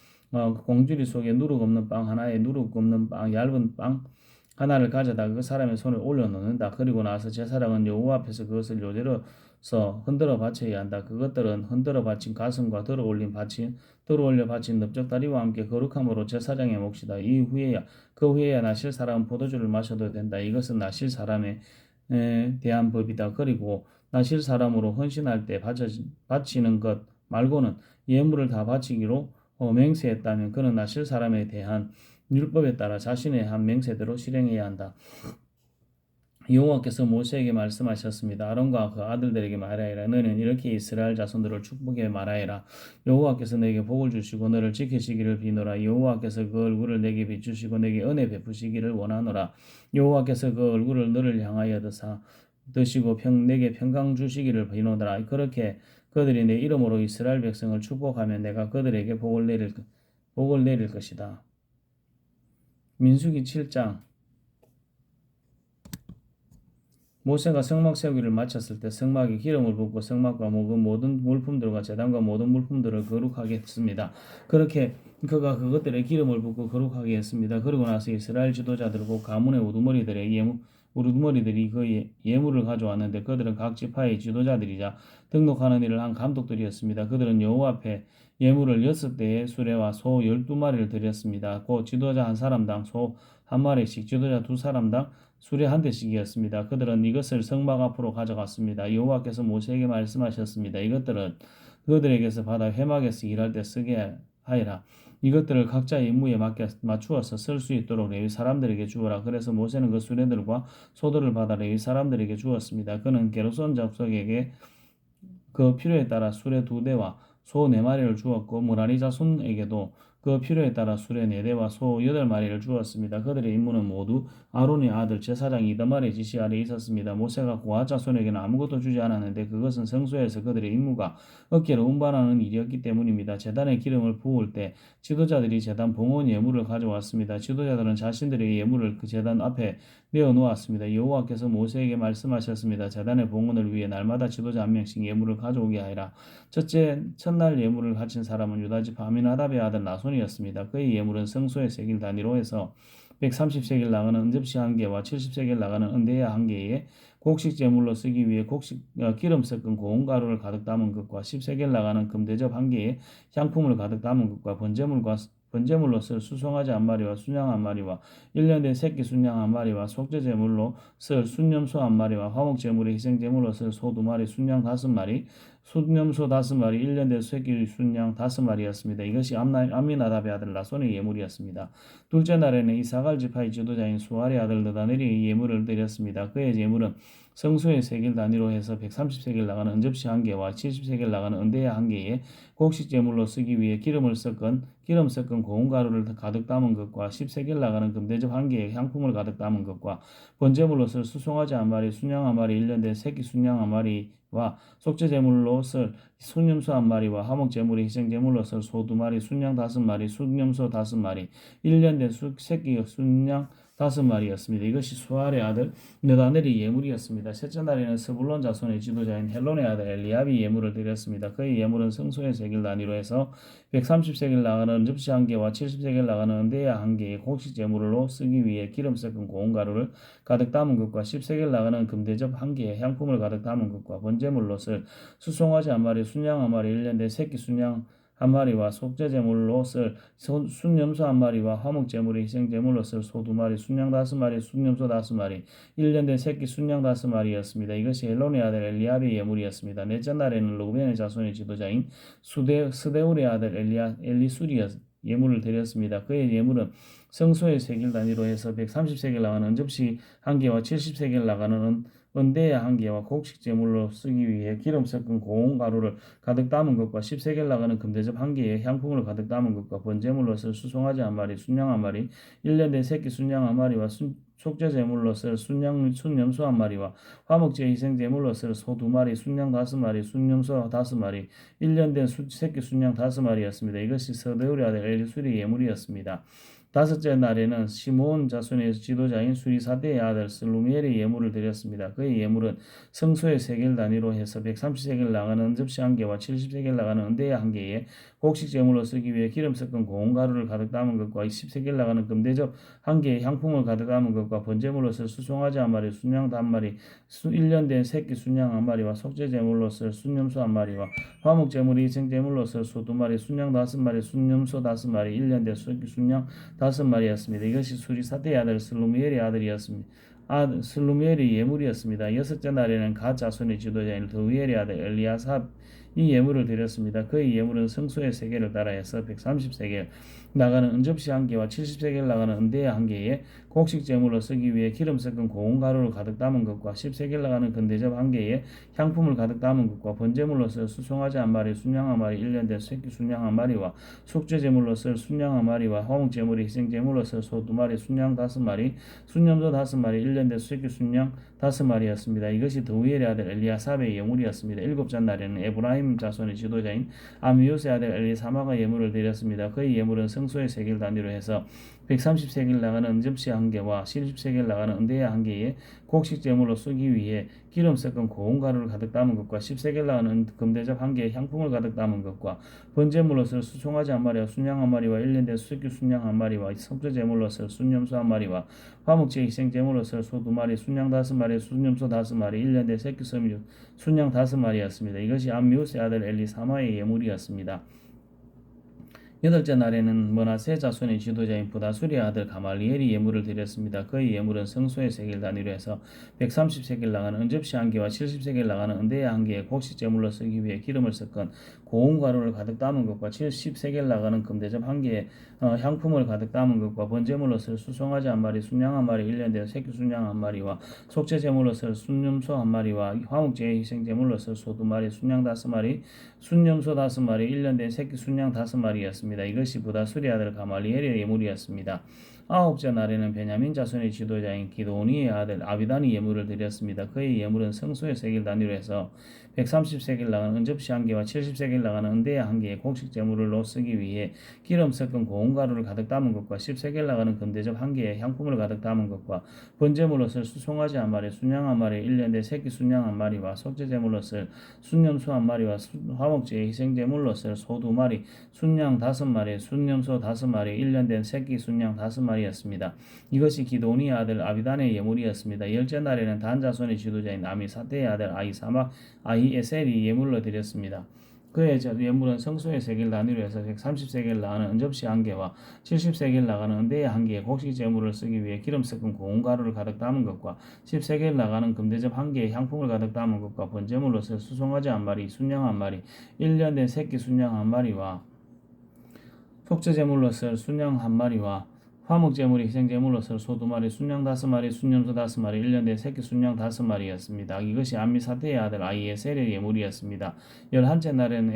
공주리 속에 누룩 없는 빵 하나에 누룩 없는 빵 얇은 빵 하나를 가져다 그 사람의 손에 올려놓는다. 그리고 나서 제사장은 여호와 앞에서 그것을 요제로서 흔들어 바쳐야 한다. 그것들은 흔들어 바친 가슴과 들어 올려 바친 넓적다리와 함께 거룩함으로 제사장의 몫이다. 그 후에야 나실 사람은 포도주를 마셔도 된다. 이것은 나실 사람에 대한 법이다. 그리고 나실 사람으로 헌신할 때 바치는 것 말고는 예물을 다 바치기로 맹세했다면 그는 나실 사람에 대한 율법에 따라 자신의 한 맹세대로 실행해야 한다. 여호와께서 모세에게 말씀하셨습니다. 아론과 그 아들들에게 말하여라. 너는 이렇게 이스라엘 자손들을 축복해 말하여라. 여호와께서 내게 복을 주시고 너를 지키시기를 비노라. 여호와께서 그 얼굴을 내게 비추시고 내게 은혜 베푸시기를 원하노라. 여호와께서 그 얼굴을 너를 향하여 드시고 내게 평강 주시기를 비노라. 그렇게 그들이 내 이름으로 이스라엘 백성을 축복하면 내가 그들에게 복을 내릴 것이다. 민수기 7장. 모세가 성막 세우기를 마쳤을 때 성막에 기름을 붓고 성막과 모든 물품들과 제단과 모든 물품들을 거룩하게 했습니다. 그렇게 그가 그것들의 기름을 붓고 거룩하게 했습니다. 그리고 나서 이스라엘 지도자들과 가문의 우두머리들이 그 예물을 가져왔는데 그들은 각 지파의 지도자들이자 등록하는 일을 한 감독들이었습니다. 그들은 여호와 앞에 예물을 6대의 수레와 소 12마리를 드렸습니다. 곧 지도자 한 사람당 소 한 마리씩, 지도자 두 사람당 수레 한 대씩이었습니다. 그들은 이것을 성막 앞으로 가져갔습니다. 여호와께서 모세에게 말씀하셨습니다. 이것들은 그들에게서 받아 회막에서 일할 때 쓰게 하여라. 이것들을 각자의 임무에 맞추어서 쓸 수 있도록 레위 사람들에게 주어라. 그래서 모세는 그 수레들과 소들을 받아 레위 사람들에게 주었습니다. 그는 게르손 족속에게 그 필요에 따라 수레 2대와 소 4마리를 주었고 무라리 자손에게도 그 필요에 따라 수레 4대와 소 8마리를 주었습니다. 그들의 임무는 모두 아론의 아들 제사장 이다말의 지시 아래 있었습니다. 모세가 고아 자손에게는 아무것도 주지 않았는데 그것은 성소에서 그들의 임무가 어깨로 운반하는 일이었기 때문입니다. 제단에 기름을 부을 때 지도자들이 제단 봉헌 예물을 가져왔습니다. 지도자들은 자신들의 예물을 그 제단 앞에 내어놓았습니다. 여호와께서 모세에게 말씀하셨습니다. 제단의 봉헌을 위해 날마다 지도자 한 명씩 예물을 가져오게 하여라. 첫날 예물을 바친 사람은 유다지파 아미나답의 아들 나손이었습니다. 그의 예물은 성소의 세길 단위로 해서 130세겔 나가는 은접시 한 개와 70세겔 나가는 은대야 한 개에 곡식 제물로 쓰기 위해 기름 섞은 고운 가루를 가득 담은 것과 10세겔 나가는 금대접 한 개에 향품을 가득 담은 것과 번제물로 쓸 수송아지 한 마리와 순양 한 마리와 1년 된 새끼 순양 한 마리와 속죄제물로 쓸 순념소 한 마리와 화목제물의 희생제물로 쓸 소 2마리 순양 5마리 순념소 5마리 1년 된 새끼 순양 5마리였습니다. 이것이 암미나답의 아들 나손의 예물이었습니다. 둘째 날에는 이사갈 지파의 지도자인 수알의 아들 느다넬이 예물을 드렸습니다. 그의 예물은 성소의 세겔 단위로 해서 130세겔 나가는 은접시 한 개와 70세겔 나가는 은대야 한 개에 곡식 제물로 쓰기 위해 기름 섞은 고운 가루를 가득 담은 것과 10세겔 나가는 금대접 한 개에 향품을 가득 담은 것과 번제물로 쓸 수송아지 한 마리, 순양 한 마리, 1년 된 새끼 순양 한 마리와 속죄제물로 쓸 순념소 한 마리와 화목제물의 희생제물로 쓸 소 2마리, 순양 5마리, 순념소 5마리, 1년 된 새끼 순양 5마리였습니다. 이것이 수알의 아들 느다넬의 예물이었습니다. 셋째 날에는 스불론 자손의 지도자인 헬론의 아들 엘리압이 예물을 드렸습니다. 그의 예물은 성소의 세겔 단위로 해서 130세겔 나가는 은접시 한 개와 70세겔 나가는 은대야 한 개의 곡식 제물로 쓰기 위해 기름 섞은 고운 가루를 가득 담은 것과 10세겔 나가는 금대접 한 개에 향품을 가득 담은 것과 번제물로 쓸 수송아지 한 마리, 순양 한 마리, 1년 된 새끼 순양 한 마리와 속죄제물로 쓸 순념소 한 마리와 화목제물의 희생제물로 쓸 소 2마리, 순양 5마리, 순념소 5마리, 1년 된 새끼 순양 5마리였습니다. 이것이 헬론의 아들 엘리압의 예물이었습니다. 넷째 날에는 르우벤의 자손의 지도자인 스데울의 아들 엘리술이 예물을 드렸습니다. 그의 예물은 성소의 세겔 단위로 해서 130세겔 나가는 은접시 한 개와 70세겔 나가는 은대야 한 개와 곡식 제물로 쓰기 위해 기름 섞은 고운 가루를 가득 담은 것과 10세겔 나가는 금대접 한 개에 향품을 가득 담은 것과 번제물로 쓸 수송아지 한 마리, 순양 한 마리, 1년 된 새끼 순양 한 마리와 속죄제물로 쓸 순념소 한 마리와 화목제 희생제물로 쓸 소 2마리, 순양 5마리, 순념소 5마리, 1년 된 새끼 순양 5마리였습니다. 이것이 서데울의 아들 엘리술의 예물이었습니다. 다섯째 날에는 시므온 자손의 지도자인 수리사대의 아들 슬루미엘의 예물을 드렸습니다. 그의 예물은 성소의 세겔 단위로 해서 130세겔 나가는 은접시 한 개와 70세겔 나가는 은대야 한 개에 곡식 제물로 쓰기 위해 기름 섞은 고운 가루를 가득 담은 것과 10세겔 나가는 금대접 한 개의 향품을 가득 담은 것과 번제물로 쓸 수송아지 한 마리, 순양 한 마리, 1년 된 새끼 순양 한 마리와 속죄 제물로 쓸 순염소 한 마리와 화목 제물이 희생 제물로 쓸 소 두 마리, 순양 5마리, 순염소 5마리, 1년 된 새끼 순양 5마리였습니다. 이것이 수리사대의 아들 슬루미엘의 아들이었습니다. 슬루미엘의 예물이었습니다. 여섯째 날에는 갓 자손의 지도자인 드우엘의 아들 엘리아삽 이 예물을 드렸습니다. 그의 예물은 성소의 세계를 따라해서 130세겔 나가는 은접시 한 개와 70세겔 나가는 은대야 한 개에 곡식 제물로 쓰기 위해 기름 섞은 고운 가루를 가득 담은 것과 10세겔 나가는 건대접 한 개에 향품을 가득 담은 것과 번제물로 쓸 수송아지 한 마리, 순양 한 마리, 1년 된 새끼 순양 한 마리와 속죄 제물로 쓸 순양 한 마리와 화목 제물이 희생 제물로 쓸 소 두 마리, 순양 5마리, 순염소 5마리, 1년 된 새끼 순양 5마리였습니다. 이것이 드우엘의 아들 엘리아삽의 예물이었습니다. 일곱째 날에는 에브라임 자손의 지도자인 아미우스의 아들 엘리사마가 예물을 드렸습니다. 그의 예물은 성소의 세겔 단위로 해서 130세겔 나가는 은접시 한 개와 70세겔 나가는 은대야 한 개에 곡식 제물로 쓰기 위해 기름 섞은 고운 가루를 가득 담은 것과 10세겔 나가는 금대접 한 개에 향품을 가득 담은 것과 번제물로 쓸 수송아지 한 마리와 순양 한 마리와 1년 된 수수께 순양 한 마리와 속죄 제물로 쓸 순염소 한 마리와 화목제 희생 제물로 쓸 소 두 마리, 순양 5마리, 순염소 5마리, 1년 된 새끼 순양 5마리였습니다. 이것이 암미우스의 아들 엘리사마의 예물이었습니다. 여덟째 날에는 머나세 자손의 지도자인 부다수리의 아들 가말리엘이 예물을 드렸습니다. 그의 예물은 성소의 세겔 단위로 해서 130세겔 나가는 은접시 한 개와 70세겔 나가는 은대야 한 개에 곡식 제물로 쓰기 위해 기름을 섞은 고운 가루를 가득 담은 것과 70세겔 나가는 금대접 한 개에 향품을 가득 담은 것과 번제물로 쓸 수송아지 한 마리, 순양 한 마리, 1년 된 새끼 순양 한 마리와 속죄 제물로 쓸 순염소 한 마리와 화목제의 희생 제물로 쓸 소 두 마리, 순양 5마리, 순염소 5마리, 1년 된 새끼 순양 5마리였습니다. 이것이 부다수리 아들 가말리엘의 예물이었습니다. 아홉째 날에는 베냐민 자손의 지도자인 기도니의 아들 아비단이 예물을 드렸습니다. 그의 예물은 성소의 세겔 단위로 해서 130세겔 나가는 은접시 한 개와 70세겔 나가는 은대야 한 개의 곡식 제물로 쓰기 위해 기름 섞은 고운 가루를 가득 담은 것과 10세겔 나가는 금대접 한 개에 향품을 가득 담은 것과 번제물로 쓸 수송아지 한 마리, 순양 한 마리, 1년 된 새끼 순양 한 마리와 속죄 제물로 쓸 순염소 한 마리와 화목제의 희생 제물로 쓸 소 두 마리, 순양 5마리, 순염소 5마리, 1년 된 새끼 순양 5마리였습니다. 이것이 기도니 아들 아비단의 예물이었습니다. 열째 날에는 단 자손의 지도자인 아미사대의 아들 아히에셀이 예물로 드렸습니다. 그의 예물은 성소의 세겔 단위로 해서 130세겔 나가는 은접시 한 개와 70세겔 나가는 은대야 한 개의 곡식 제물을 쓰기 위해 기름 섞은 고운 가루를 가득 담은 것과 10세겔 나가는 금대접 한 개의 향품을 가득 담은 것과 번제물로 쓸 수송아지 한 마리, 순양 한 마리, 1년 된 새끼 순양 한 마리와 속죄 제물로 쓸 순양 한 마리와 화목 제물이 희생 제물로 쓸 소 두 마리, 순양 5마리, 순염소 5마리, 1년 된 새끼 순양 5마리였습니다. 이것이 암미사대의 아들 아히에셀의 예물이었습니다. 11째 날에는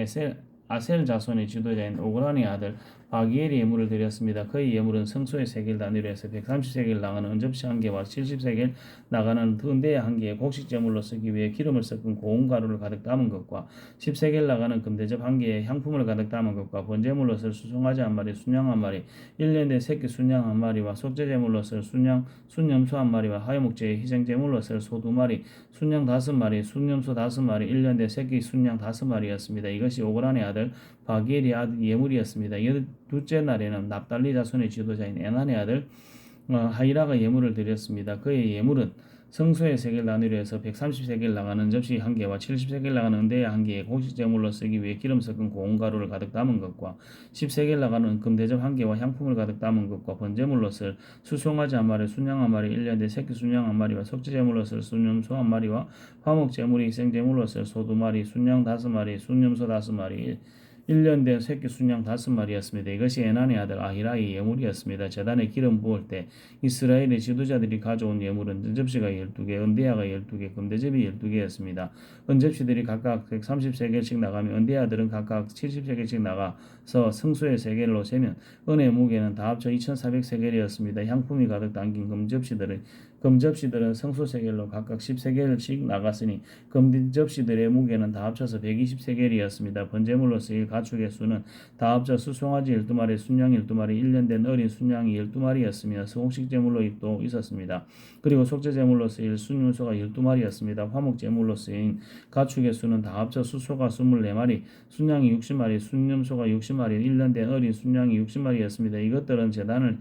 아셀 자손의 지도자인 오그란의 아들 바기엘이 예물을 드렸습니다. 그의 예물은 성소의 세겔 단위로 해서 130세겔 나가는 은접시 한 개와 70세겔 나가는 은대야 한 개의 곡식 제물로 쓰기 위해 기름을 섞은 고운 가루를 가득 담은 것과 10세겔 나가는 금대접 한 개에 향품을 가득 담은 것과 번제물로 쓸 수송아지 한 마리, 순양 한 마리, 1년 된 새끼 순양 한 마리와 속죄 제물로 쓸 순염소 한 마리와 화목제의 희생 제물로 쓸 소 두 마리, 순양 5마리, 순염소 5마리, 1년 된 새끼 순양 5마리였습니다. 이것이 오그란의 아들 바기엘의 아들 예물이었습니다. 둘째 날에는 납달리 자손의 지도자인 에난의 아들 하이라가 예물을 드렸습니다. 그의 예물은 성소의 세겔 단위로 해서 130세겔 나가는 접시 한 개와 70세겔 나가는 은대야 한 개의 곡식 제물로 쓰기 위해 기름 섞은 고운 가루를 가득 담은 것과 10세겔 나가는 금대접 한 개와 향품을 가득 담은 것과 번제물로 쓸 수송아지 한 마리, 순양 한 마리, 1년 된 새끼 순양 한 마리와 속죄 제물로 쓸 순염소 한 마리와 화목 제물이 희생 제물로 쓸 소 두 마리, 순양 5마리, 순염소 5마리, 1년 된 새끼 순양 5마리였습니다. 이것이 에난의 아들 아히라의 예물이었습니다. 제단에 기름 부을 때 이스라엘의 지도자들이 가져온 예물은 은접시가 12개, 은대야가 12개, 금대접이 12개였습니다. 은접시들이 각각 130세겔씩 나가며 은대야들은 각각 70세겔씩 나가서 성소의 세겔로 세면 은의 무게는 다 합쳐 2400세겔이었습니다. 향품이 가득 담긴 금접시들은 성소 세겔로 각각 10세겔씩 나갔으니 금접시들의 무게는 다 합쳐서 120세겔이었습니다. 번제물로 쓰일 가축의 수는 다 합쳐 수송아지 12마리, 순양 12마리, 1년 된 어린 순양이 12마리였으며 성옥식 제물로 또 있었습니다. 그리고 속죄 제물로 쓰일 순윤소가 12마리였습니다. 화목 제물로 쓰인 가축의 수는 다 합쳐 수소가 24마리, 순양이 60마리, 순염소가 60마리, 1년 된 어린 순양이 60마리였습니다. 이것들은 제단을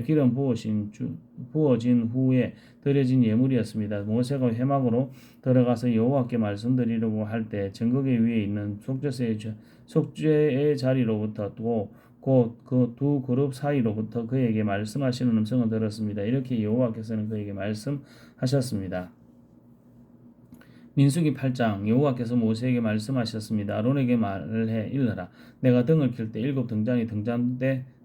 기름 부어진 후에 드려진 예물이었습니다. 모세가 회막으로 들어가서 여호와께 말씀드리려고 할 때 증거계 위에 있는 속죄의 자리로부터 또 곧 그 두 그룹 사이로부터 그에게 말씀하시는 음성을 들었습니다. 이렇게 여호와께서는 그에게 말씀하셨습니다. 민수기 8장 여호와께서 모세에게 말씀하셨습니다. 아론에게 말해 이르라. 내가 등을 킬 때 7 등잔이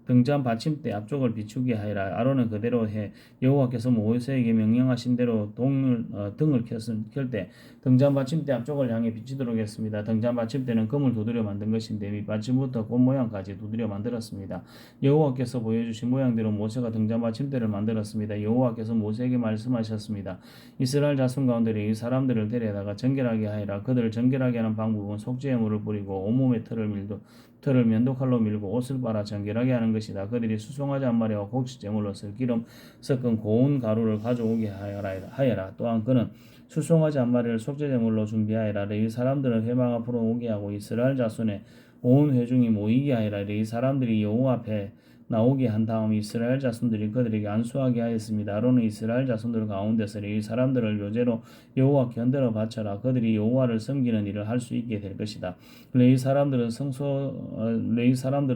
등잔 받침대 앞쪽을 비추게 하리라. 아론은 그대로 해 여호와께서 모세에게 명령하신 대로 등을 켤 때 등잔 받침대 앞쪽을 향해 비추도록 했습니다. 등잔 받침대는 금을 두드려 만든 것인데 밑받침부터 꽃 모양까지 두드려 만들었습니다. 여호와께서 보여주신 모양대로 모세가 등잔 받침대를 만들었습니다. 여호와께서 모세에게 말씀하셨습니다. 이스라엘 자손 가운데 이 사람들을 데려다가 정결하게 하리라. 그들을 정결하게 하는 방법은 속죄의 물을 뿌리고 온몸에 털을 면도칼로 밀고 옷을 빨아 정결하게 하는 것이다. 그들이 수송아지 한 마리와 곡식제물로 쓸 기름 섞은 고운 가루를 가져오게 하여라. 또한 그는 수송아지 한 마리를 속죄제물로 준비하여라. 이 사람들은 회막 앞으로 오게 하고 이스라엘 자손의 온 회중이 모이게 하여라. 이 사람들이 여호와 앞에 나오게 한 다음 이스라엘 자손들이 그들에게 안수하게 하였습니다. 아론은 이스라엘 자손들 가운데서 이 사람들을 요제로 여호와께 흔들어 바쳐라. 그들이 여호와를 섬기는 일을 할 수 있게 될 것이다. 레위 사람들은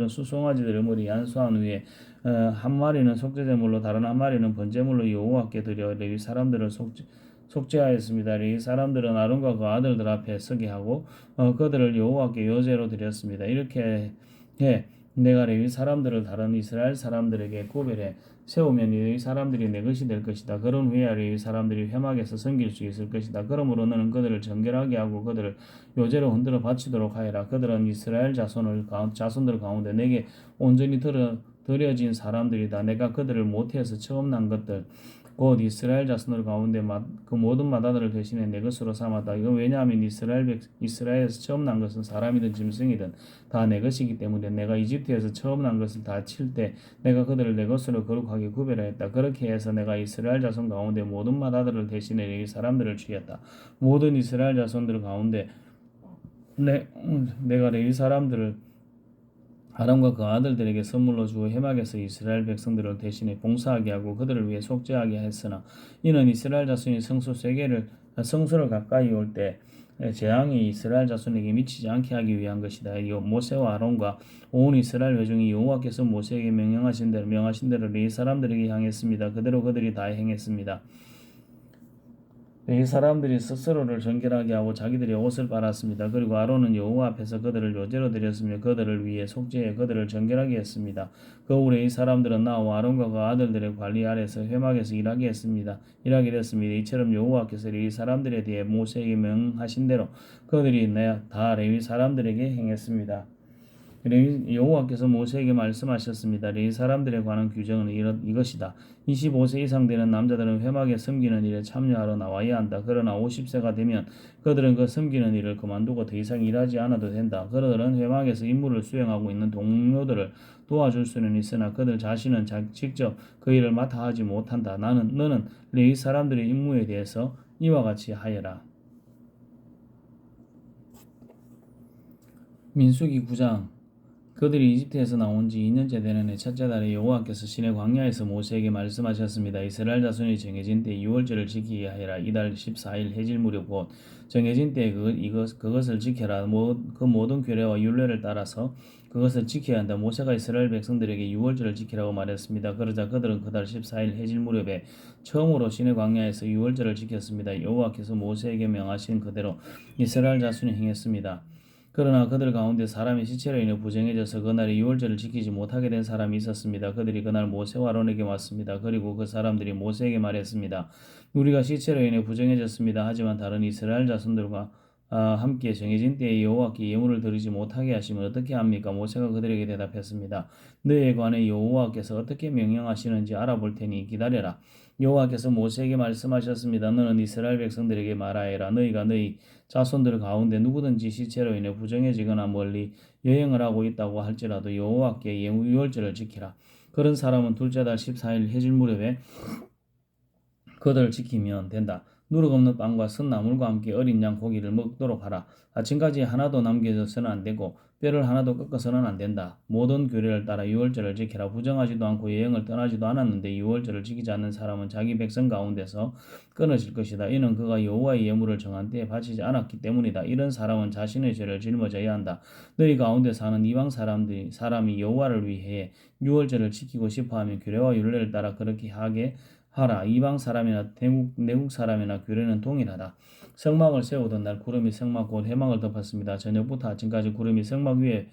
수송아지들의 머리에 안수한 후에 한 마리는 속죄제물로 다른 한 마리는 번제물로 여호와께 드려 레위 사람들을 속죄하였습니다. 이 사람들은 아론과 그 아들들 앞에 서게 하고 그들을 여호와께 요제로 드렸습니다. 이렇게 해 내가 레위 사람들을 다른 이스라엘 사람들에게 구별해 세우면 이 사람들이 내 것이 될 것이다. 그런 후에 레위 사람들이 회막에서 섬길 수 있을 것이다. 그러므로 너는 그들을 정결하게 하고 그들을 요제로 흔들어 바치도록 하여라. 그들은 이스라엘 자손들 가운데 내게 온전히 드려진 사람들이다. 내가 그들을 모태에서 처음 난 것들 곧 이스라엘 자손들 가운데 그 모든 마다들을 대신에 내 것으로 삼았다. 이건 왜냐하면 이스라엘에서 처음 난 것은 사람이든 짐승이든 다 내 것이기 때문에 내가 이집트에서 처음 난 것을 다 칠 때 내가 그들을 내 것으로 거룩하게 구별하였다. 그렇게 해서 내가 이스라엘 자손 가운데 모든 마다들을 대신에 이 사람들을 주였다. 모든 이스라엘 자손들 가운데 내가 이 사람들을 아람과 그 아들들에게 선물로 주어 회막에서 이스라엘 백성들을 대신해 봉사하게 하고 그들을 위해 속죄하게 했으나 이는 이스라엘 자손이 성소를 가까이 올 때 재앙이 이스라엘 자손에게 미치지 않게 하기 위한 것이다. 이 모세와 아론과 온 이스라엘 회중이 여호와께서 모세에게 명하신 대로 이 사람들에게 향했습니다. 그대로 그들이 다 행했습니다. 이 사람들이 스스로를 정결하게 하고 자기들의 옷을 빨았습니다. 그리고 아론은 여호와 앞에서 그들을 요제로 드렸으며 그들을 위해 속죄해 그들을 정결하게 했습니다. 그 후에 이 사람들은 나와 아론과 그 아들들의 관리 아래서 회막에서 일하게 됐습니다. 이처럼 여호와께서 이 사람들에 대해 모세에게 명하신 대로 그들이 다 레위 사람들에게 행했습니다. 여호와께서 모세에게 말씀하셨습니다. 레위 사람들에 관한 규정은 이것이다. 25세 이상 되는 남자들은 회막에 섬기는 일에 참여하러 나와야 한다. 그러나 50세가 되면 그들은 그 섬기는 일을 그만두고 더 이상 일하지 않아도 된다. 그들은 회막에서 임무를 수행하고 있는 동료들을 도와줄 수는 있으나 그들 자신은 직접 그 일을 맡아 하지 못한다. 너는 레위 사람들의 임무에 대해서 이와 같이 하여라. 민수기 9장 그들이 이집트에서 나온 지 2년째 되는 해 첫째 달에 여호와께서 시내 광야에서 모세에게 말씀하셨습니다. 이스라엘 자손이 정해진 때 유월절을 지키게 하여라. 이달 14일 해질 무렵 곧 정해진 때에 그것을 지켜라. 그 모든 규례와 율례를 따라서 그것을 지켜야 한다. 모세가 이스라엘 백성들에게 유월절을 지키라고 말했습니다. 그러자 그들은 그달 14일 해질 무렵에 처음으로 시내 광야에서 유월절을 지켰습니다. 여호와께서 모세에게 명하신 그대로 이스라엘 자손이 행했습니다. 그러나 그들 가운데 사람이 시체로 인해 부정해져서 그날에 유월절을 지키지 못하게 된 사람이 있었습니다. 그들이 그날 모세와 아론에게 왔습니다. 그리고 그 사람들이 모세에게 말했습니다. 우리가 시체로 인해 부정해졌습니다. 하지만 다른 이스라엘 자손들과 함께 정해진 때에 여호와께 예물을 드리지 못하게 하시면 어떻게 합니까? 모세가 그들에게 대답했습니다. 너희에 관해 여호와께서 어떻게 명령하시는지 알아볼 테니 기다려라. 여호와께서 모세에게 말씀하셨습니다. 너는 이스라엘 백성들에게 말하여라. 너희가 너희 자손들 가운데 누구든지 시체로 인해 부정해지거나 멀리 여행을 하고 있다고 할지라도 여호와께 유월절을 지키라. 그런 사람은 둘째 달 14일 해질 무렵에 그들을 지키면 된다. 누룩 없는 빵과 쓴나물과 함께 어린 양 고기를 먹도록 하라. 아침까지 하나도 남겨져서는 안 되고 뼈를 하나도 꺾어서는 안 된다. 모든 규례를 따라 유월절을 지키라. 부정하지도 않고 여행을 떠나지도 않았는데 유월절을 지키지 않는 사람은 자기 백성 가운데서 끊어질 것이다. 이는 그가 여호와의 예물을 정한 때에 바치지 않았기 때문이다. 이런 사람은 자신의 죄를 짊어져야 한다. 너희 가운데 사는 이방 사람이 여호와를 위해 유월절을 지키고 싶어하면 규례와 율례를 따라 그렇게 하게 하라. 이방 사람이나 내국 사람이나 규례는 동일하다. 성막을 세우던 날 구름이 성막 곧 해막을 덮었습니다. 저녁부터 아침까지 구름이 성막 위에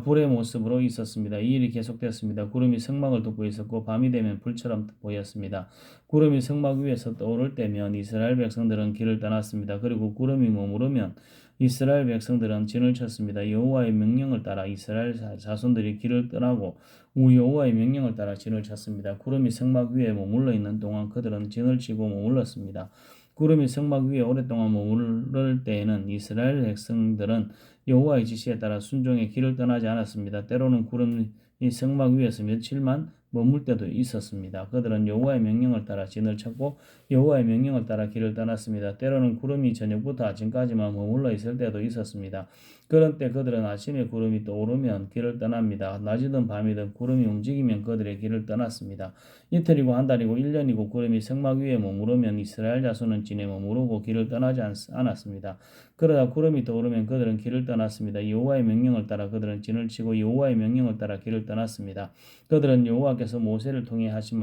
불의 모습으로 있었습니다. 이 일이 계속되었습니다. 구름이 성막을 덮고 있었고 밤이 되면 불처럼 보였습니다. 구름이 성막 위에서 떠오를 때면 이스라엘 백성들은 길을 떠났습니다. 그리고 구름이 머무르면 이스라엘 백성들은 진을 쳤습니다. 여호와의 명령을 따라 이스라엘 자손들이 길을 떠나고 여호와의 명령을 따라 진을 쳤습니다. 구름이 성막 위에 머물러 있는 동안 그들은 진을 치고 머물렀습니다. 구름이 성막 위에 오랫동안 머무를 때에는 이스라엘 백성들은 여호와의 지시에 따라 순종해 길을 떠나지 않았습니다. 때로는 구름이 성막 위에서 며칠만 머물 때도 있었습니다. 그들은 여호와의 명령을 따라 진을 쳤고 여호와의 명령을 따라 길을 떠났습니다. 때로는 구름이 저녁부터 아침까지만 머물러 있을 때도 있었습니다. 그런 때 그들은 아침에 구름이 떠오르면 길을 떠납니다. 낮이든 밤이든 구름이 움직이면 그들의 길을 떠났습니다. 이틀이고 한 달이고 1년이고 구름이 성막 위에 머무르면 이스라엘 자손은 진에 머무르고 길을 떠나지 않았습니다. 그러다 구름이 떠오르면 그들은 길을 떠났습니다. 여호와의 명령을 따라 그들은 진을 치고 여호와의 명령을 따라 길을 떠났습니다. 그들은 여호와께서 모세를 통해 하신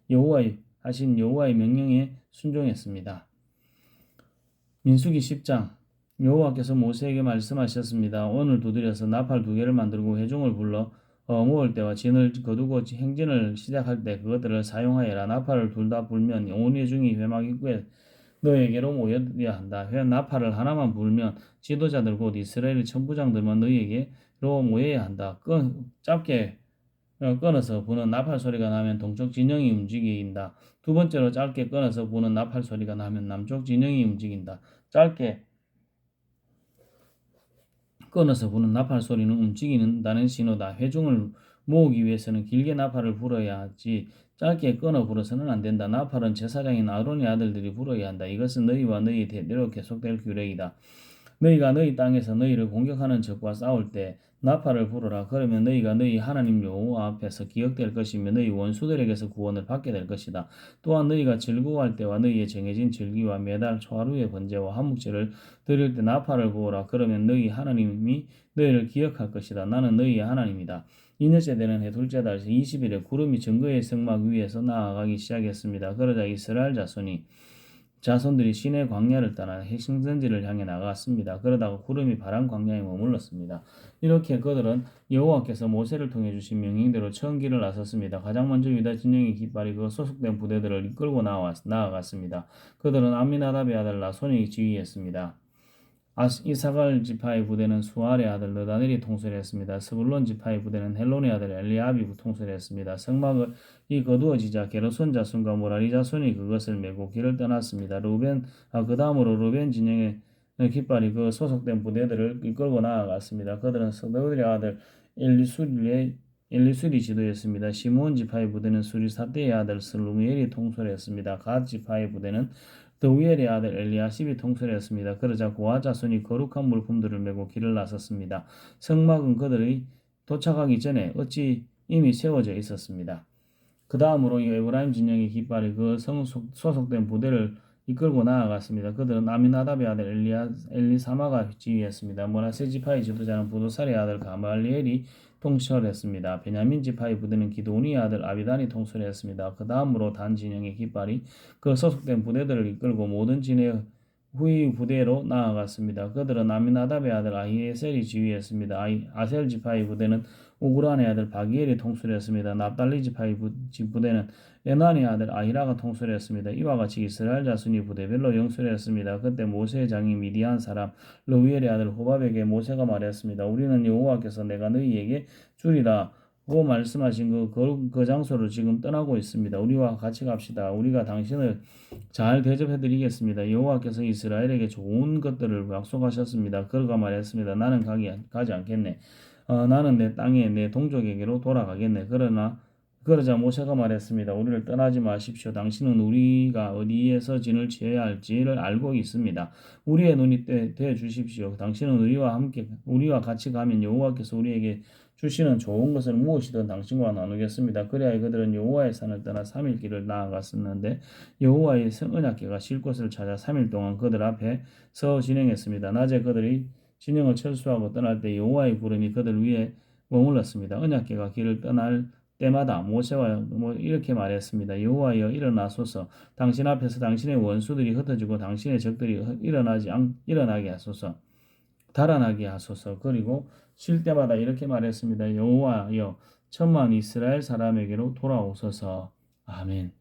여호와의 명령에 순종했습니다. 민수기 10장 여호와께서 모세에게 말씀하셨습니다. 오늘 두드려서 나팔 2개를 만들고 회중을 불러 모을 때와 진을 거두고 행진을 시작할 때 그것들을 사용하여라. 나팔을 둘 다 불면 온 회중이 회막 입구에 너에게로 모여야 한다. 나팔을 하나만 불면 지도자들 곧 이스라엘 천부장들만 너에게로 모여야 한다. 짧게 끊어서 부는 나팔 소리가 나면 동쪽 진영이 움직인다. 두 번째로 짧게 끊어서 부는 나팔 소리가 나면 남쪽 진영이 움직인다. 짧게 끊어서 부는 나팔 소리는 움직인다는 신호다. 회중을 모으기 위해서는 길게 나팔을 불어야 하지 짧게 끊어 불어서는 안 된다. 나팔은 제사장인 아론의 아들들이 불어야 한다. 이것은 너희와 너희 대대로 계속될 규례이다. 너희가 너희 땅에서 너희를 공격하는 적과 싸울 때 나팔을 부르라. 그러면 너희가 너희 하나님 여호와 앞에서 기억될 것이며 너희 원수들에게서 구원을 받게 될 것이다. 또한 너희가 즐거워할 때와 너희의 정해진 절기와 매달 초하루의 번제와 한묵제를 드릴 때 나팔을 부어라. 그러면 너희 하나님이 너희를 기억할 것이다. 나는 너희의 하나님이다. 이년째 되는 해 둘째 달 20일에 구름이 증거의 성막 위에서 나아가기 시작했습니다. 그러자 이스라엘 자손들이 시내 광야를 떠나 핵심선지를 향해 나갔습니다. 그러다가 구름이 바람 광야에 머물렀습니다. 이렇게 그들은 여호와께서 모세를 통해 주신 명령대로 처음 길을 나섰습니다. 가장 먼저 유다 진영의 깃발이 그 소속된 부대들을 이끌고 나아갔습니다. 그들은 암미나답의 아들 나손이 지휘했습니다. 이사갈 지파의 부대는 수알의 아들 느다넬이 통솔했습니다. 스불론 지파의 부대는 헬론의 아들 엘리압이 통솔했습니다. 성막이 거두어지자 게르손 자손과 모라리 자손이 그것을 메고 길을 떠났습니다. 그 다음으로 루벤 진영의 깃발이 그 소속된 부대들을 이끌고 나아갔습니다. 그들은 서드의 아들 엘리술이 지도했습니다. 시므온 지파의 부대는 수리사대의 아들 슬루미엘이 통솔했습니다. 갓 지파의 부대는 드우엘의 아들 엘리야십이 통솔했습니다. 그러자 고아 자손이 거룩한 물품들을 메고 길을 나섰습니다. 성막은 그들이 도착하기 전에 어찌 이미 세워져 있었습니다. 그 다음으로 에브라임 진영의 깃발이 그 소속된 부대를 이끌고 나아갔습니다. 그들은 아미나답의 아들 엘리사마가 지휘했습니다. 므낫세 지파의 지도자는 부두살의 아들 가말리엘이 통솔했습니다. 베냐민 지파의 부대는 기드온의 아들 아비단이 통솔했습니다. 그 다음으로 단 진영의 깃발이 그 소속된 부대들을 이끌고 모든 진의 후위 부대로 나아갔습니다. 그들은 아미나답의 아들 아히에셀이 지휘했습니다. 아셀 지파의 부대는 우구란의 아들 바기엘이 통수를 했습니다. 납달리 지파의 부대는 에난의 아들 아히라가 통수를 했습니다. 이와 같이 이스라엘 자손이 부대별로 영수를 했습니다. 그때 모세의 장인 미디안 사람 르우엘의 아들 호밥에게 모세가 말했습니다. 우리는 여호와께서 내가 너희에게 주리라 고 말씀하신 그 장소를 지금 떠나고 있습니다. 우리와 같이 갑시다. 우리가 당신을 잘 대접해드리겠습니다. 여호와께서 이스라엘에게 좋은 것들을 약속하셨습니다. 그가 말했습니다. 나는 가지 않겠네. 나는 내 땅에 내 동족에게로 돌아가겠네. 그러자 모세가 말했습니다. 우리를 떠나지 마십시오. 당신은 우리가 어디에서 진을 치어야 할지를 알고 있습니다. 우리의 눈이 되어 주십시오. 당신은 우리와 같이 가면 여호와께서 우리에게 주시는 좋은 것을 무엇이든 당신과 나누겠습니다. 그래야 그들은 여호와의 산을 떠나 3일 길을 나아갔었는데 여호와의 언약궤가 실 곳을 찾아 3일 동안 그들 앞에서 진행했습니다. 낮에 그들이 진영을 철수하고 떠날 때 여호와의 구름이 그들 위에 머물렀습니다. 언약궤가 길을 떠날 때마다 모세와 이렇게 말했습니다. 여호와여 일어나소서. 당신 앞에서 당신의 원수들이 흩어지고 당신의 적들이 일어나게 하소서. 달아나게 하소서. 그리고 쉴 때마다 이렇게 말했습니다. 여호와여 천만 이스라엘 사람에게로 돌아오소서. 아멘.